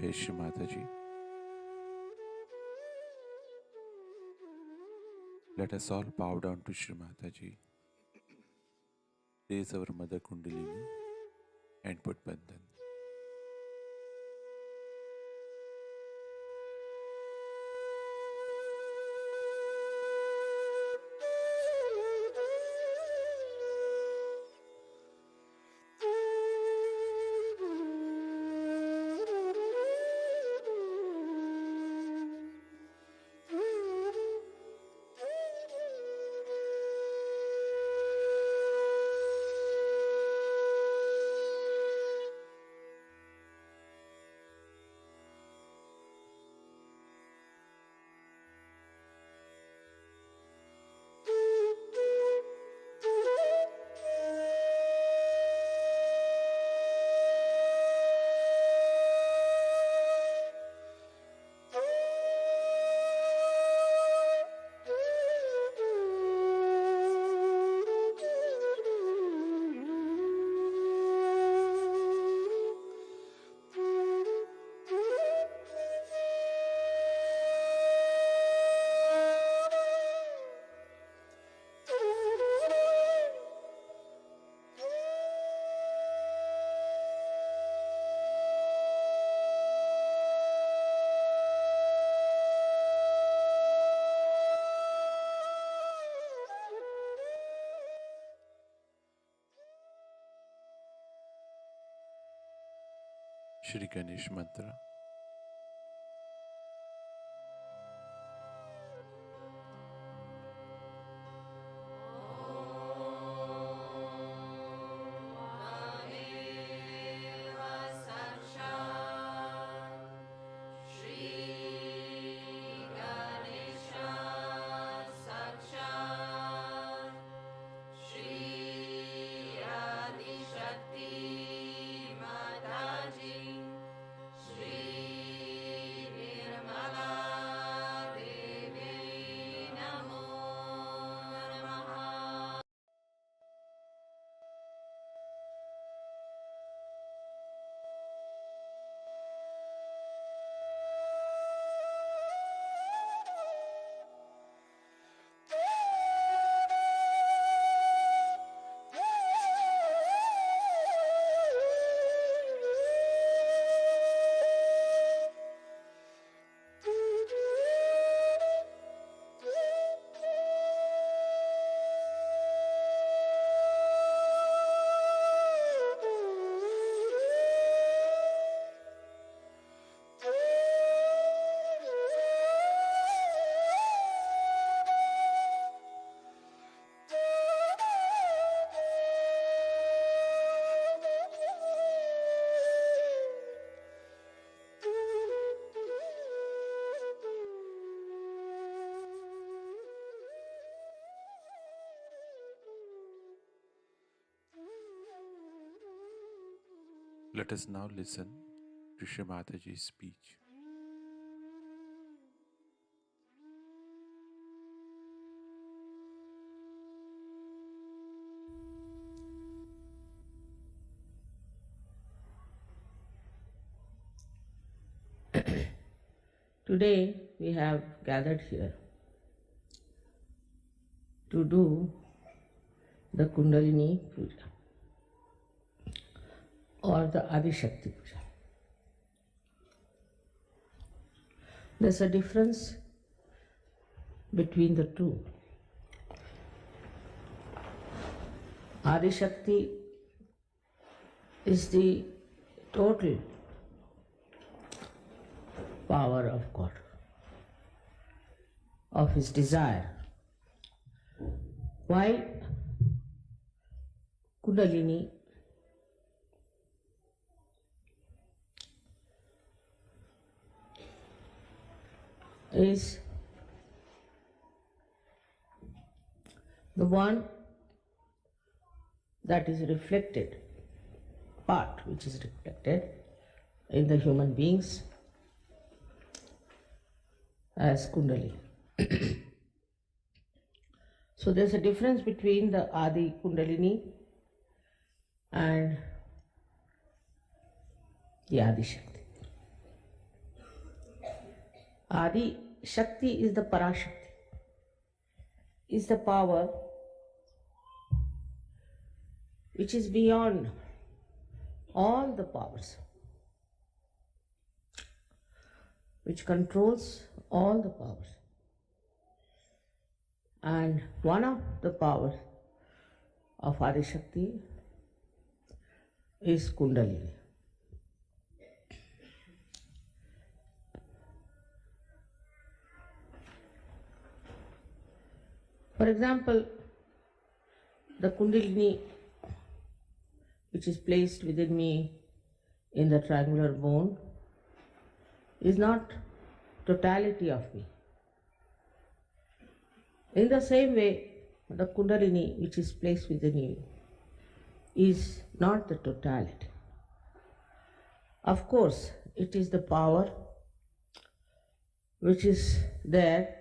Jai Shri Mataji. Let us all bow down to Shri Mataji, raise our Mother Kundalini and put Bandhan. Shri Ganesh Mantra. Let us now listen to Shri Mataji's speech. Today we have gathered here to do the Kundalini Puja or the Adi Shakti Puja. There's a difference between the two. Adi Shakti is the total power of God, of His desire, while Kundalini is the one that is reflected, part which is reflected in the human beings as Kundalini. So there's a difference between the Adi Kundalini and the Adi Shakti. Adi Shakti is the Parashakti, is the power which is beyond all the powers, which controls all the powers. And one of the powers of Adi Shakti is Kundalini. For example, the Kundalini which is placed within me in the triangular bone is not totality of me. In the same way, the Kundalini which is placed within you is not the totality. Of course, it is the power which is there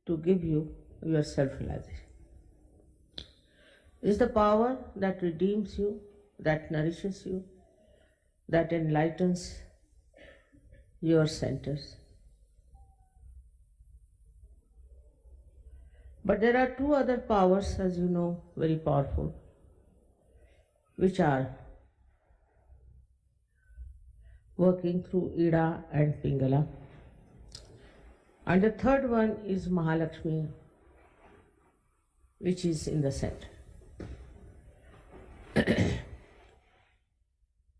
to give you your self-realization. It is the power that redeems you, that nourishes you, that enlightens your centers. But there are two other powers, as you know, very powerful, which are working through Ida and Pingala. And the third one is Mahalakshmi, which is in the center.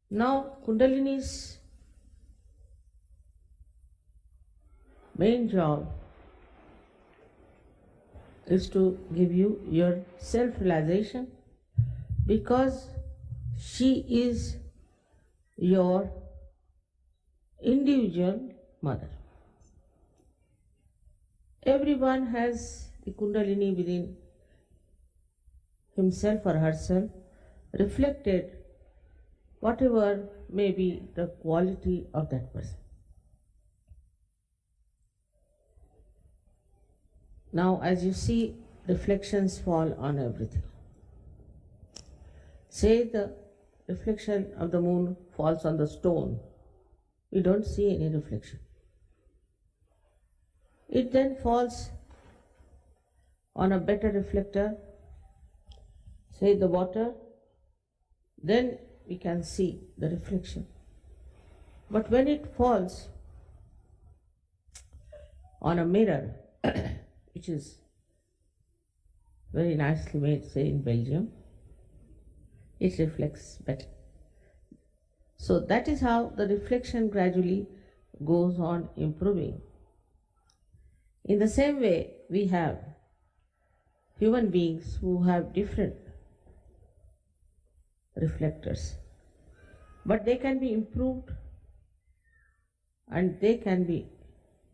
Now, Kundalini's main job is to give you your self-realization, because she is your individual mother. Everyone has the Kundalini within himself or herself, reflected whatever may be the quality of that person. Now, as you see, reflections fall on everything. Say the reflection of the moon falls on the stone, we don't see any reflection. It then falls on a better reflector, say the water, then we can see the reflection. But when it falls on a mirror, which is very nicely made, say in Belgium, it reflects better. So that is how the reflection gradually goes on improving. In the same way, we have human beings who have different reflectors, but they can be improved and they can be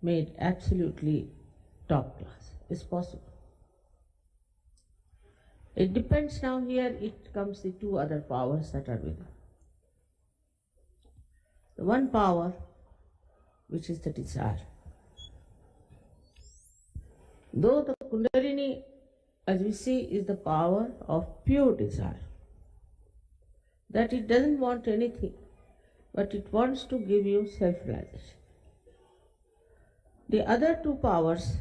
made absolutely top class. It's possible. It depends. Now here it comes the two other powers that are within. The one power, which is the desire. Though the Kundalini, as we see, is the power of pure desire, that it doesn't want anything, but it wants to give you self-realization. The other two powers,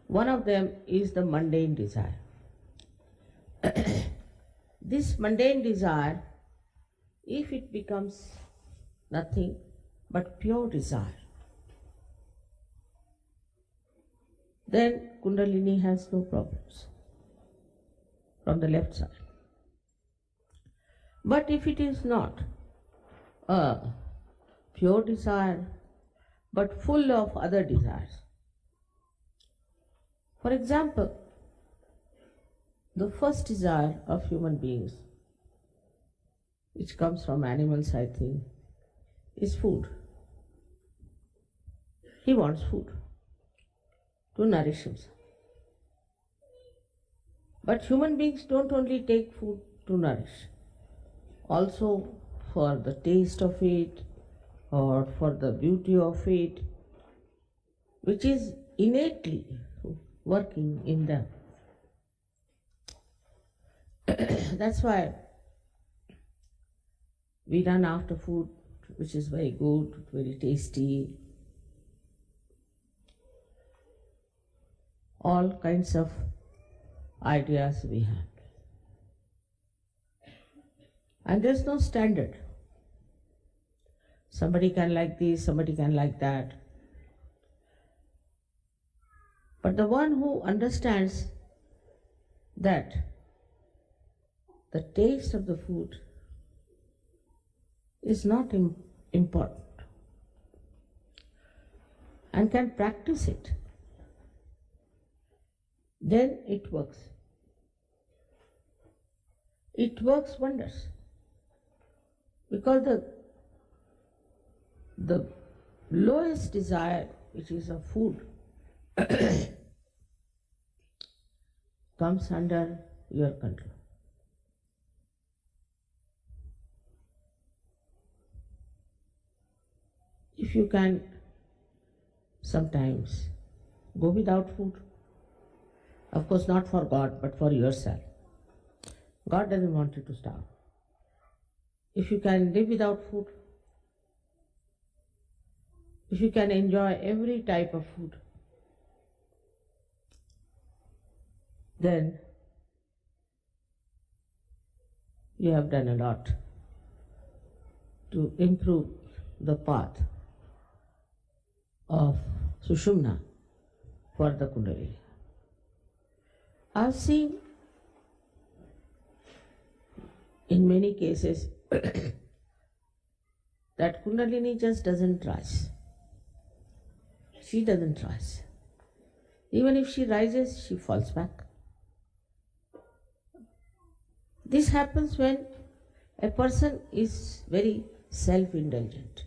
one of them is the mundane desire. This mundane desire, if it becomes nothing but pure desire, then Kundalini has no problems from the left side. But if it is not a pure desire, but full of other desires, for example, the first desire of human beings, which comes from animals, I think, is food. He wants food to nourish himself. But human beings don't only take food to nourish, also for the taste of it or for the beauty of it, which is innately working in them. That's why we run after food which is very good, very tasty, all kinds of ideas we have. And there's no standard. Somebody can like this, somebody can like that. But the one who understands that the taste of the food is not important and can practice it, then it works. It works wonders. Because the lowest desire, which is of food, comes under your control. If you can sometimes go without food, of course not for God, but for yourself. God doesn't want you to starve. If you can live without food, if you can enjoy every type of food, then you have done a lot to improve the path of Sushumna for the Kundalini. I've seen in many cases that Kundalini just doesn't rise. She doesn't rise. Even if she rises, she falls back. This happens when a person is very self-indulgent.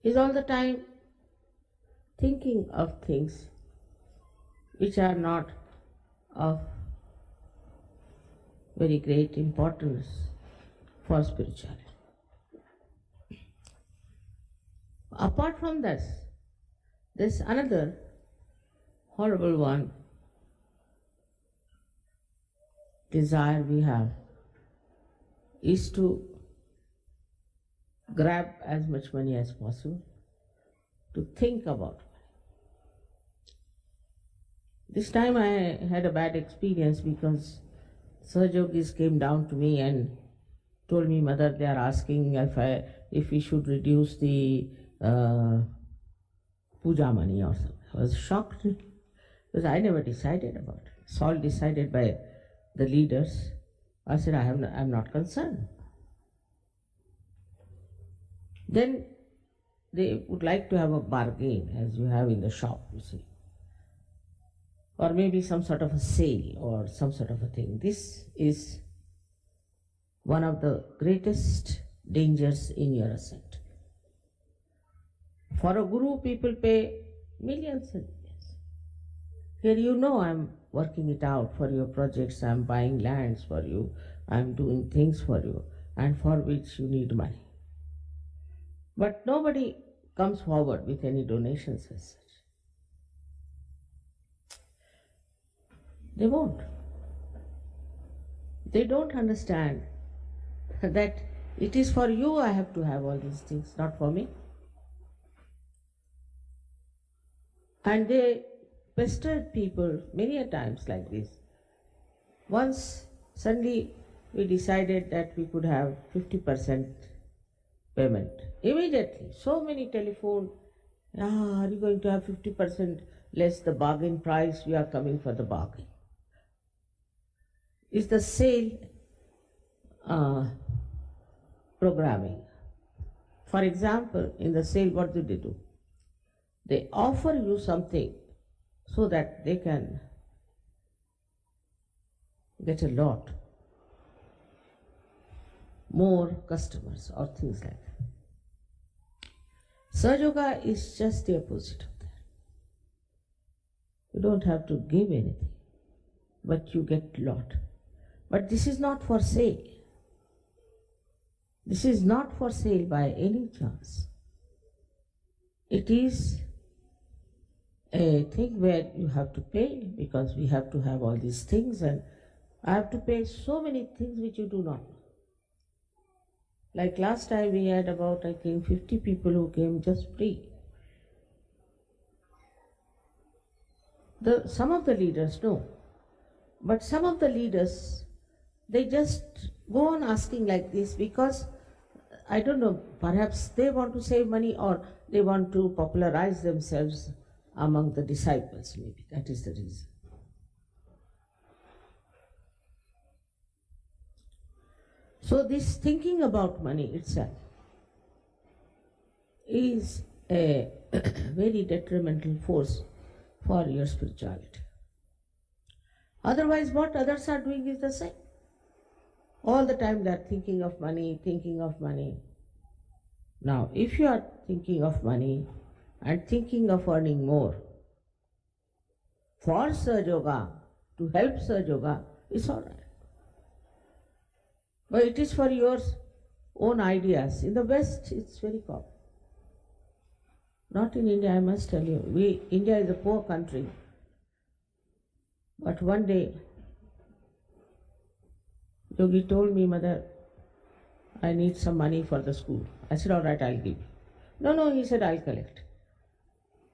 He's all the time thinking of things which are not of very great importance for spirituality. Apart from this, there's another horrible one desire we have is to grab as much money as possible, to think about money. This time I had a bad experience because Sahajogis came down to me and told me, Mother, they are asking if we should reduce the puja money or something. I was shocked because I never decided about it. It's all decided by the leaders. I said, I'm not concerned. Then they would like to have a bargain, as you have in the shop, you see. Or maybe some sort of a sale or some sort of a thing. This is one of the greatest dangers in your ascent. For a guru, people pay millions and millions. Here you know I'm working it out for your projects, I'm buying lands for you, I'm doing things for you, and for which you need money. But nobody comes forward with any donations as such. They won't. They don't understand that it is for you I have to have all these things, not for me. And they pestered people many a times like this. Once suddenly we decided that we could have 50% payment. Immediately, so many telephone, are you going to have 50% less the bargain price? We are coming for the bargain. Is the sale programming. For example, in the sale, what do they do? They offer you something so that they can get a lot more customers or things like that. Sahaja Yoga is just the opposite of that. You don't have to give anything, but you get a lot. But this is not for sale. This is not for sale by any chance. It is a thing where you have to pay because we have to have all these things, and I have to pay so many things which you do not know. Like last time we had about, I think, 50 people who came just free. Some of the leaders, no. But some of the leaders, they just go on asking like this because, I don't know, perhaps they want to save money or they want to popularize themselves among the disciples, maybe. That is the reason. So this thinking about money itself is a very detrimental force for your spirituality. Otherwise, what others are doing is the same. All the time they are thinking of money, thinking of money. Now, if you are thinking of money and thinking of earning more for Sahaja Yoga, to help Sahaja Yoga, it's all right. But it is for your own ideas. In the West, it's very common. Not in India, I must tell you. India is a poor country. But one day, Yogi told me, Mother, I need some money for the school. I said, all right, I'll give you. No, he said, I'll collect.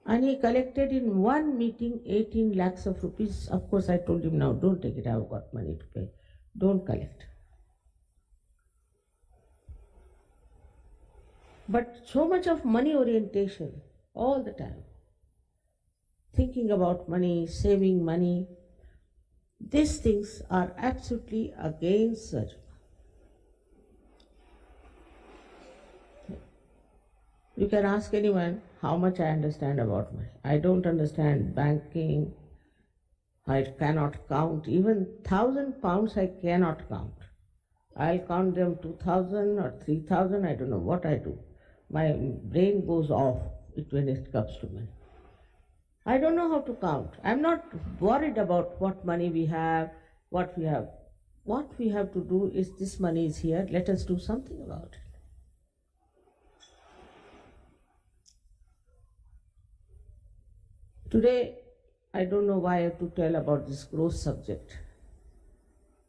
And he collected in one meeting 18 lakhs of rupees. Of course, I told him, now don't take it, I've got money to pay. Don't collect. But so much of money orientation all the time. Thinking about money, saving money, these things are absolutely against Sahaja. You can ask anyone how much I understand about money. I don't understand banking. I cannot count. Even £1,000 I cannot count. I'll count them 2,000 or 3,000. I don't know what I do. My brain goes off when it comes to money. I don't know how to count. I'm not worried about what money we have, what we have. What we have to do is, this money is here, let us do something about it. Today, I don't know why I have to tell about this gross subject,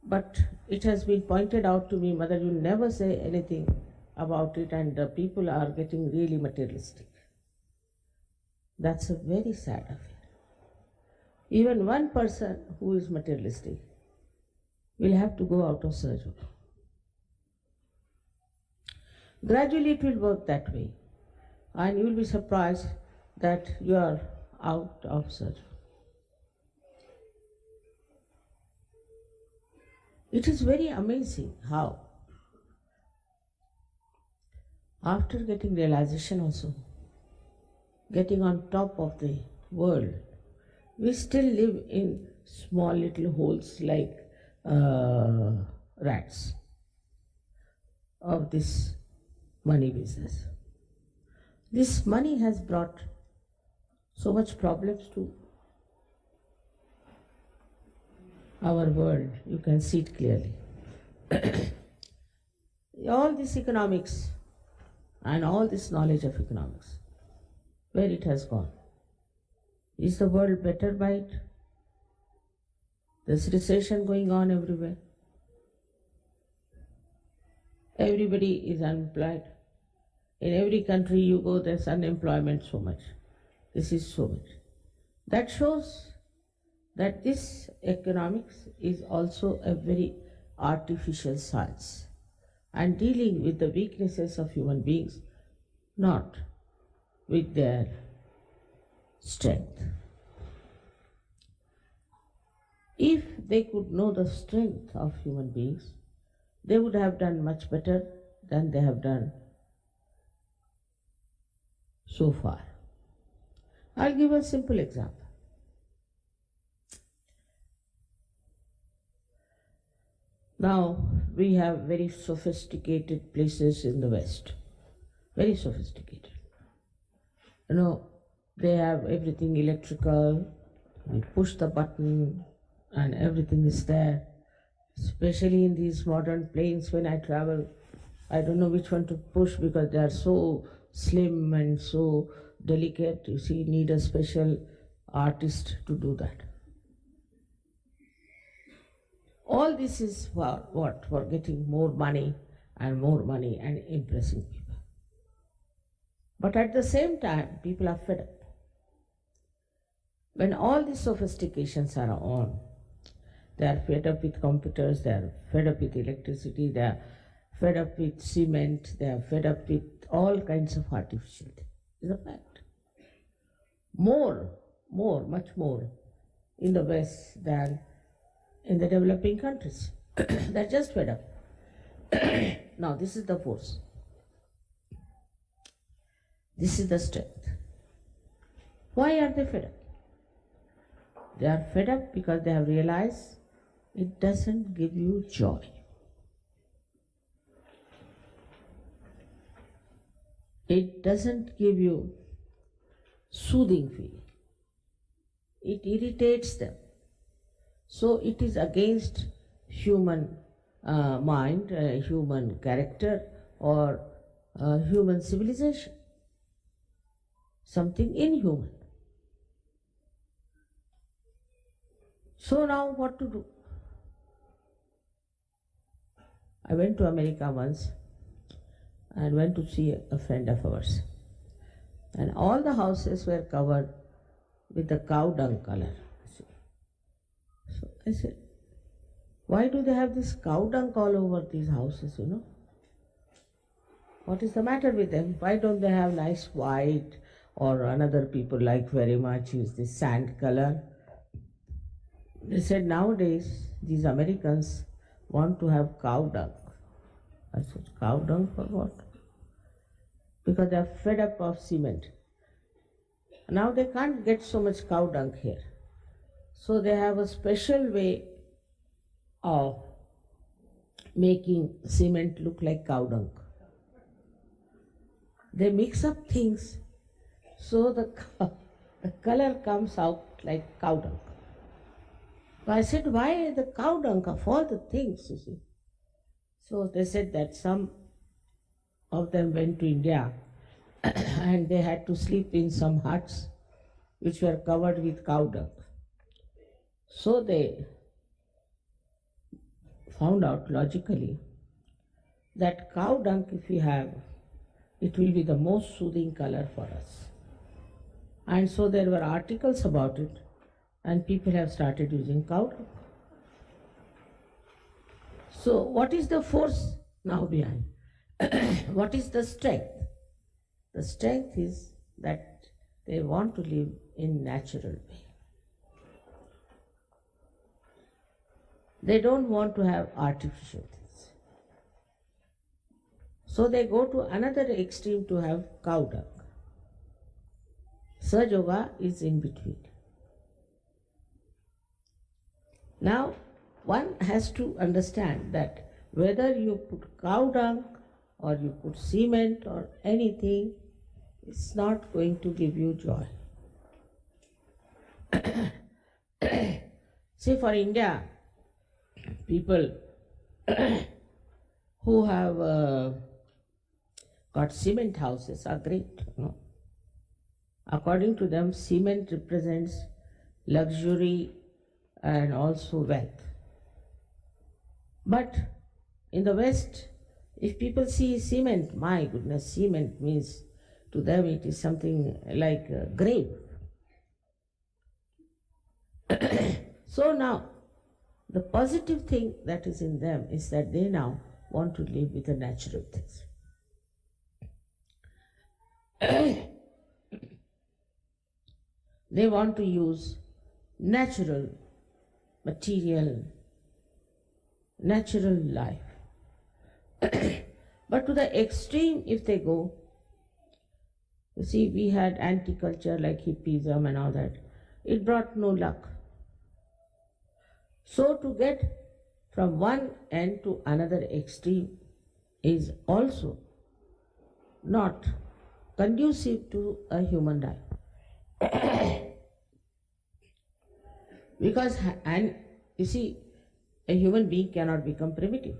but it has been pointed out to me, Mother, you never say anything about it, and the people are getting really materialistic. That's a very sad affair. Even one person who is materialistic will have to go out of Sahaja. Gradually it will work that way, and you will be surprised that you are out of Sahaja. It is very amazing how, after getting realization also, getting on top of the world, we still live in small little holes like rats of this money business. This money has brought so much problems to our world. You can see it clearly. All this economics and all this knowledge of economics, where it has gone? Is the world better by it? There's recession going on everywhere. Everybody is unemployed. In every country you go, there's unemployment so much. This is so much. That shows that this economics is also a very artificial science and dealing with the weaknesses of human beings, not with their strength. If they could know the strength of human beings, they would have done much better than they have done so far. I'll give a simple example. Now, we have very sophisticated places in the West, very sophisticated. You know, they have everything electrical, you push the button and everything is there. Especially in these modern planes, when I travel, I don't know which one to push because they are so slim and so delicate. You see, need a special artist to do that. All this is for what? For getting more money and more money and impressing people. But at the same time, people are fed up. When all these sophistications are on, they are fed up with computers, they are fed up with electricity, they are fed up with cement, they are fed up with all kinds of artificial things. It's a fact. Much more in the West than in the developing countries. They're just fed up. Now, this is the force. This is the strength. Why are they fed up? They are fed up because they have realized it doesn't give you joy. It doesn't give you soothing feeling. It irritates them. So it is against human mind, human character, or human civilization. Something inhuman. So now what to do? I went to America once and went to see a friend of ours. And all the houses were covered with the cow dung color. So I said, why do they have this cow dung all over these houses, What is the matter with them? Why don't they have nice white, or another people like very much use this sand color? They said nowadays these Americans want to have cow dung. I said, cow dung for what? Because they are fed up of cement. Now they can't get so much cow dung here. So they have a special way of making cement look like cow dung. They mix up things so the color comes out like cow dung. So I said, why the cow dung of all the things, you see? So they said that some of them went to India and they had to sleep in some huts which were covered with cow dung. So they found out logically that cow dung, if we have, it will be the most soothing color for us. And so there were articles about it, and people have started using cow dung. So what is the force now behind? What is the strength? The strength is that they want to live in natural way. They don't want to have artificial things. So they go to another extreme to have cow dung. Sahaja Yoga is in between. Now, one has to understand that whether you put cow dung or you put cement or anything, it's not going to give you joy. See, for India, people who have got cement houses are great. According to them, cement represents luxury and also wealth. But in the West, if people see cement, my goodness, cement means to them it is something like a grave. So now, the positive thing that is in them is that they now want to live with the natural things. They want to use natural material, natural life. But to the extreme, if they go, you see, we had anti-culture like hippism and all that. It brought no luck. So to get from one end to another extreme is also not conducive to a human life. Because, and you see, a human being cannot become primitive.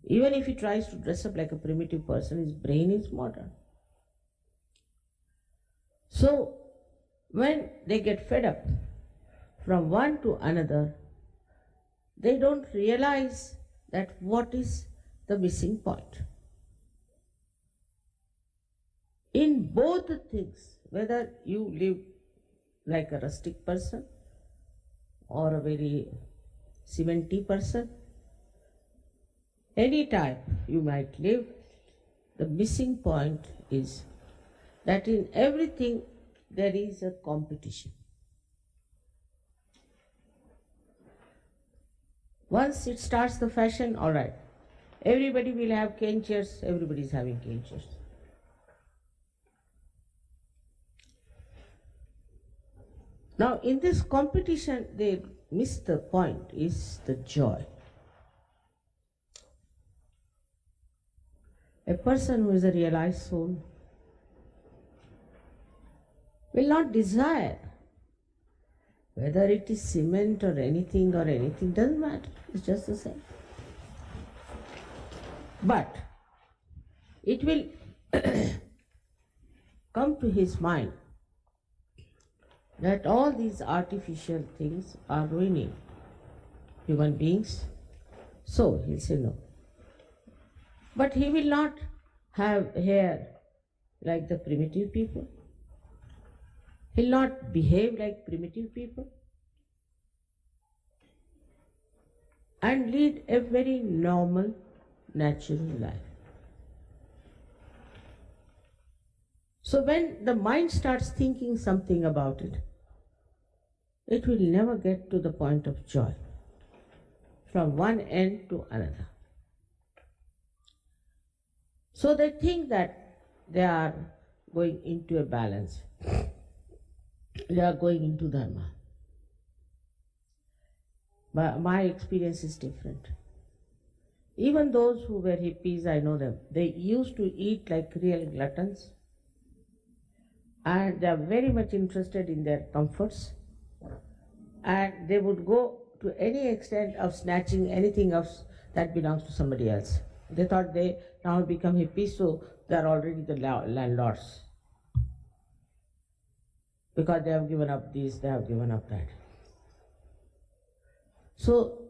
Even if he tries to dress up like a primitive person, his brain is modern. So, when they get fed up from one to another, they don't realize that what is the missing point. In both the things, whether you live like a rustic person or a very cementy person, any type you might live, the missing point is that in everything there is a competition. Once it starts the fashion, all right, everybody will have cane chairs, everybody is having cane chairs. Now in this competition, they miss the point, is the joy. A person who is a realized soul will not desire whether it is cement or anything, doesn't matter, it's just the same. But it will come to his mind that all these artificial things are ruining human beings, so he'll say no. But he will not have hair like the primitive people. He'll not behave like primitive people and lead a very normal, natural life. So when the mind starts thinking something about it, it will never get to the point of joy from one end to another. So they think that they are going into a balance. They are going into Dharma. But my experience is different. Even those who were hippies, I know them, they used to eat like real gluttons, and they are very much interested in their comforts, and they would go to any extent of snatching anything else that belongs to somebody else. They thought they now become hippies, so they are already the landlords, because they have given up this, they have given up that. So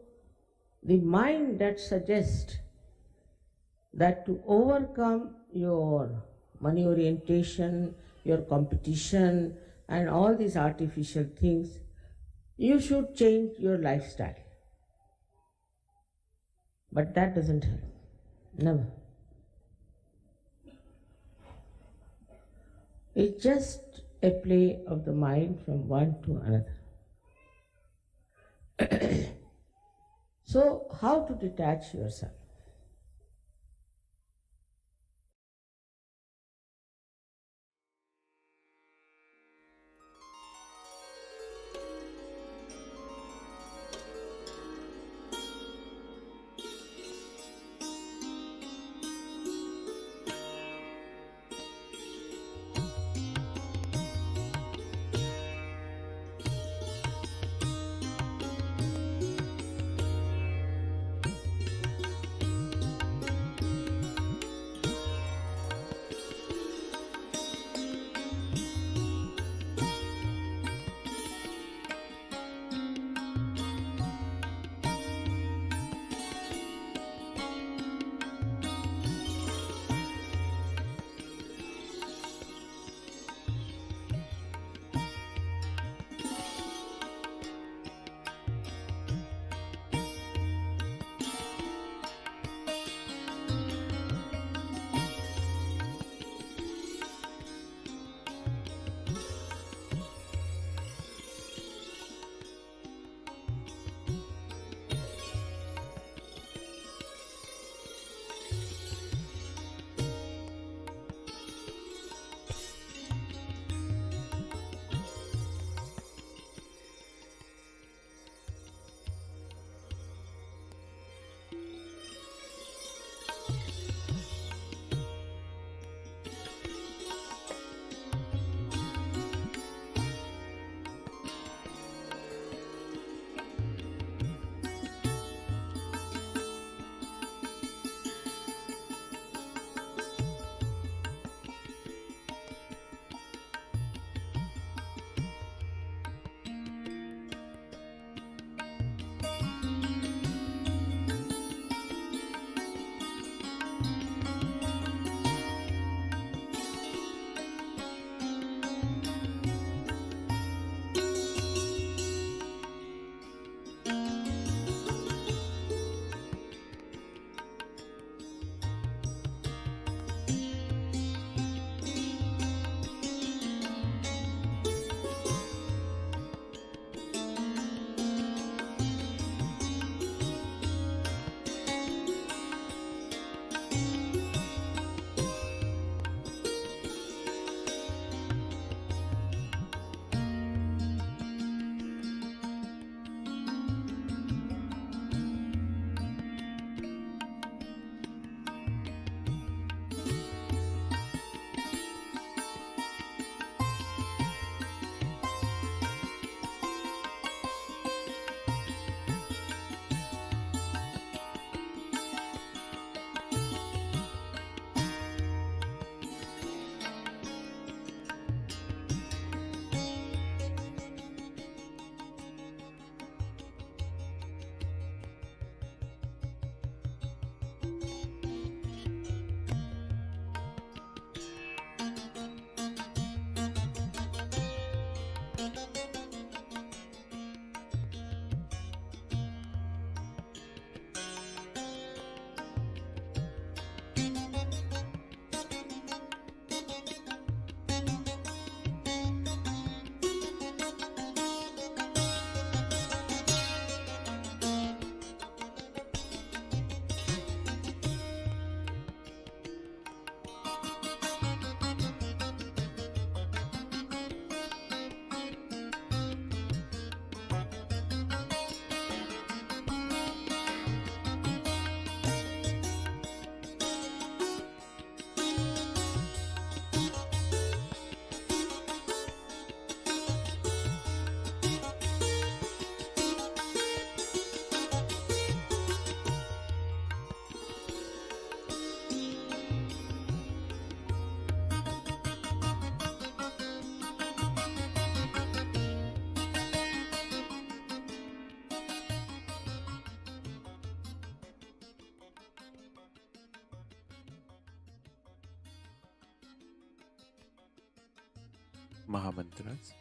the mind that suggests that to overcome your money orientation, your competition, and all these artificial things, you should change your lifestyle. But that doesn't help. Never. It's just a play of the mind from one to another. So, how to detach yourself? Mahamantras.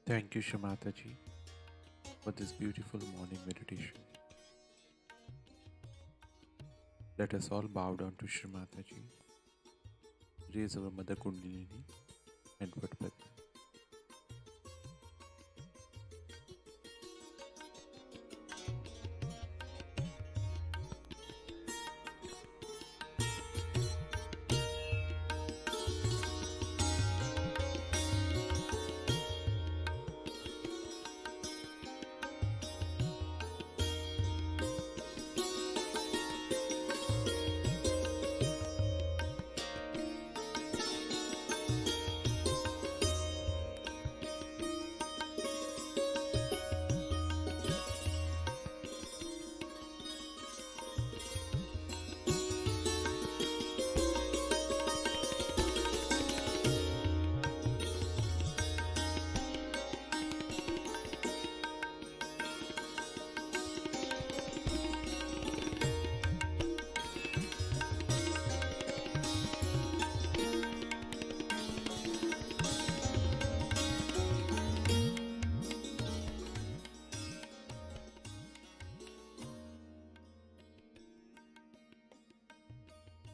Thank you, Shamataji, for this beautiful morning meditation. Let us all bow down to Shamataji, raise our Mother Kundalini and Vatpad.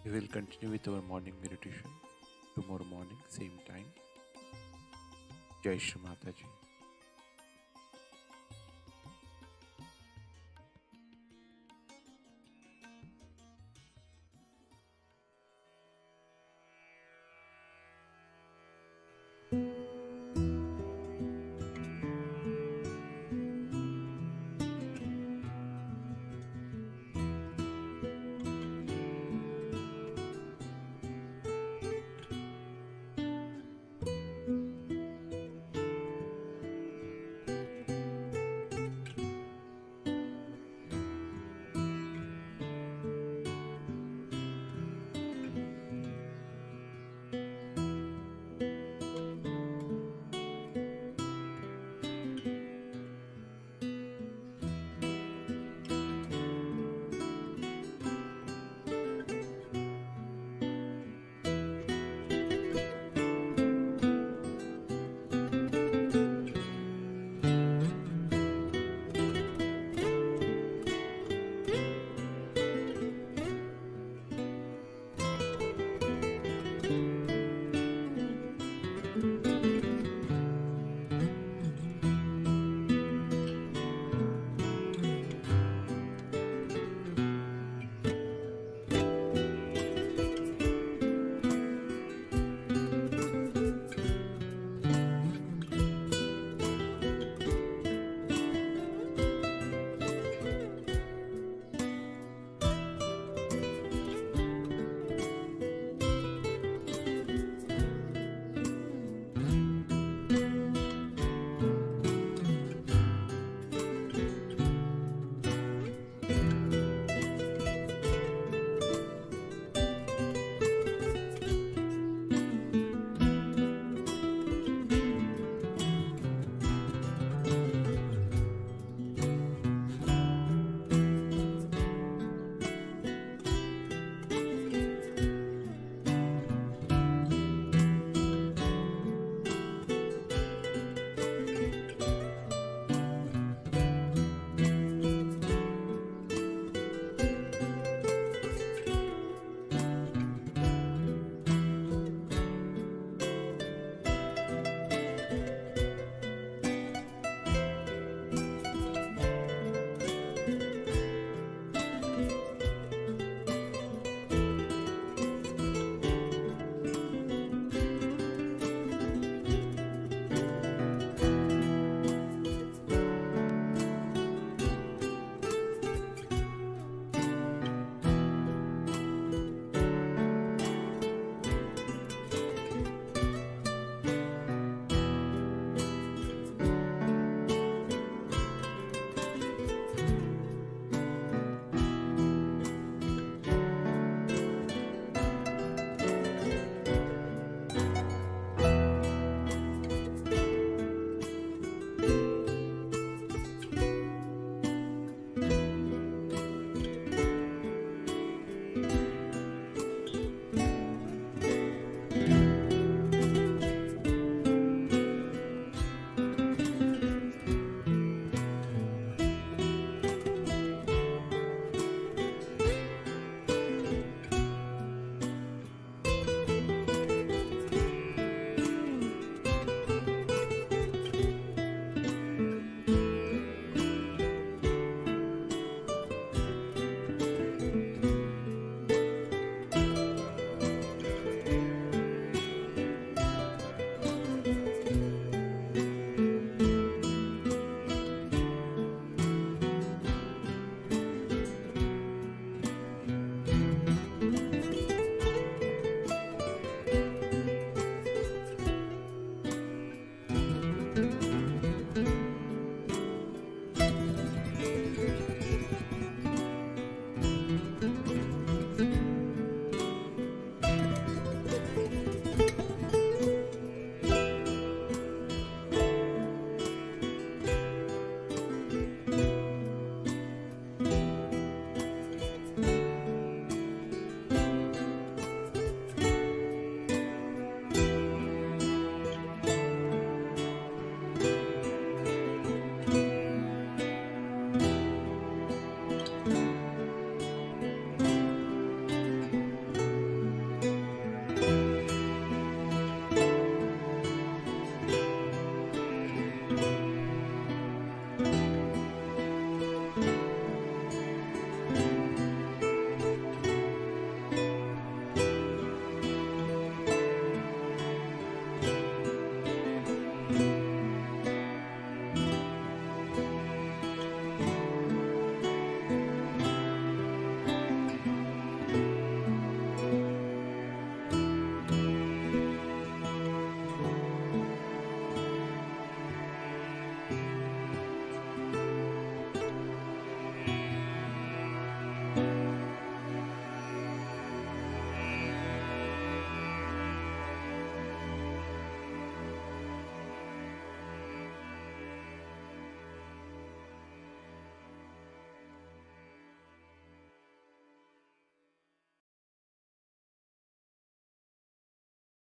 We will continue with our morning meditation tomorrow morning, same time. Jai Shri Mataji.